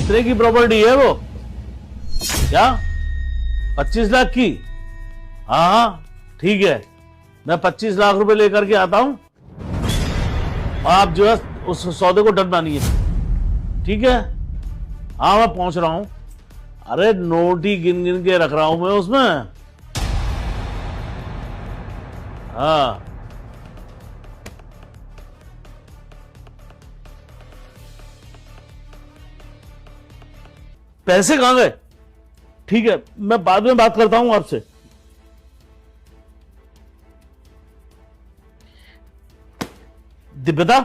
कितने की प्रॉपर्टी है वो? क्या 25 लाख की? हाँ हाँ ठीक है, मैं 25 लाख रुपए लेकर के आता हूं। आप जो है उस सौदे को डन मानिए, ठीक है? हाँ मैं पहुंच रहा हूं। अरे नोट ही गिन गिन के रख रहा हूं मैं उसमें। हाँ पैसे कहां गए? ठीक है, मैं बाद में बात करता हूं आपसे। दिव्यता,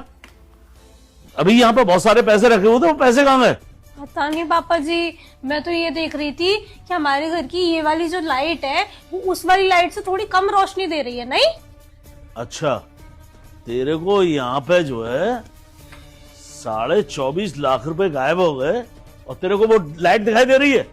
अभी यहां पे बहुत सारे पैसे रखे हुए थे, वो पैसे कहां गए? पता नहीं पापा जी, मैं तो ये देख रही थी कि हमारे घर की ये वाली जो लाइट है वो उस वाली लाइट से थोड़ी कम रोशनी दे रही है। नहीं अच्छा, तेरे को यहां पे जो है 24.5 लाख रुपए गायब हो गए और तेरे को वो लाइट दिखाई दे रही है?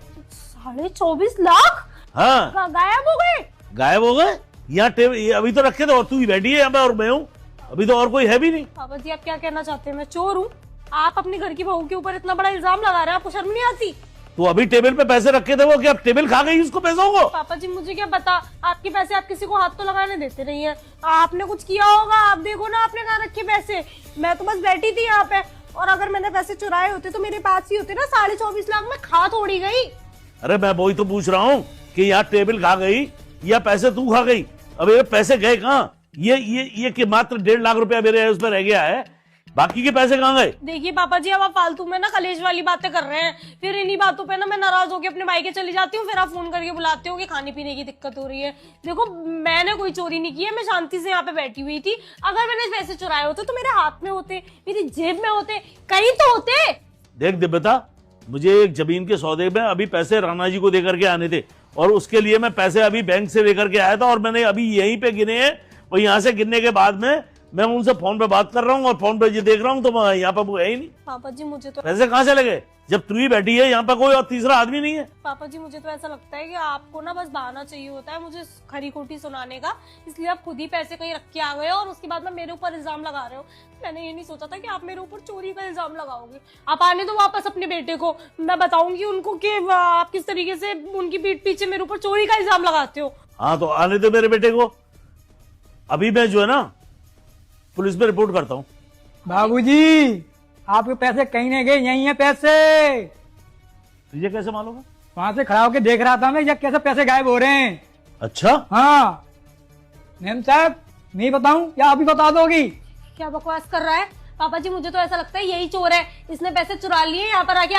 24.5 लाख हाँ गायब हो गए। गायब हो गए। यहाँ टेबल अभी तो रखे थे और तू ही बैठी है यहाँ पे और मैं हूँ, अभी तो और कोई है भी नहीं। पापा जी आप क्या कहना चाहते हैं? मैं चोर हूँ? आप अपने घर की बहू के ऊपर इतना बड़ा इल्जाम लगा रहे हैं, आपको शर्म नहीं आती? तू अभी टेबल पे पैसे रखे थे, वो क्या टेबल खा गई उसको पैसों को? पापा जी मुझे क्या पता, आपके पैसे आप किसी को हाथ तो लगाने देते नहीं है। आपने कुछ किया होगा, आप देखो ना आपने कहाँ रखे पैसे। मैं तो बस बैठी थी यहाँ पे, और अगर मैंने पैसे चुराए होते तो मेरे पास ही होते ना। 24.5 लाख में खा थोड़ी गई। अरे मैं वही तो पूछ रहा हूँ कि यहाँ टेबल खा गई या पैसे तू खा गई? अब ये पैसे गए कहाँ? ये कि मात्र 1.5 लाख रुपया मेरे उसमें रह गया है, बाकी के पैसे कहाँ गए? देखिए पापा जी, अब आप फालतू में ना कलेश वाली बातें कर रहे हैं, फिर इन्हीं बातों पे ना मैं नाराज होकर अपने भाई के चली जाती हूँ, फिर आप फोन करके बुलाते हो कि खाने पीने की दिक्कत हो रही है। देखो मैंने कोई चोरी नहीं की है, मैं शांति से यहाँ पे बैठी हुई थी। अगर मैंने पैसे चुराए होते तो मेरे हाथ में होते, मेरी जेब में होते, कहीं तो होते। देख दिव्यता, मुझे एक जमीन के सौदे में अभी पैसे राणा जी को देकर के आने थे और उसके लिए मैं पैसे अभी बैंक से लेकर के आया था और मैंने अभी यहीं पे गिने हैं। और यहाँ से गिनने के बाद में मैं उनसे फोन पे बात कर रहा हूँ और फोन पे ये देख रहा हूँ तो यहाँ पे वो है ही नहीं। पापा जी मुझे तो पैसे कहाँ से लगे जब तू ही बैठी है यहाँ पे, कोई और तीसरा आदमी नहीं है? पापा जी मुझे तो ऐसा लगता है कि आपको ना बस बहाना चाहिए होता है मुझे खरी खोटी सुनाने का, इसलिए आप खुद ही पैसे कहीं रख के आ गए हो और उसके बाद में मेरे ऊपर इल्जाम लगा रहे हो। मैंने ये नहीं सोचा था कि आप मेरे ऊपर चोरी का इल्जाम लगाओगे। आप आने दो वापस अपने बेटे को, मैं बताऊंगी उनको कि आप किस तरीके से उनकी पीठ पीछे मेरे ऊपर चोरी का इल्जाम लगाते हो। हाँ तो आने दो मेरे बेटे को, अभी मैं जो है ना पुलिस में रिपोर्ट करता हूँ। बाबूजी आपके पैसे कहीं नहीं गए, यही है पैसे। तुझे कैसे मालूम है? वहां से खड़ा होकर देख रहा था मैं, ये कैसे पैसे गायब हो रहे हैं। अच्छा हाँ मैम साहब, नहीं बताऊं या अभी बता दोगी? क्या बकवास कर रहा है पापा जी? मुझे तो ऐसा लगता है यही चोर है, इसने पैसे चुरा लिए यहाँ पर आके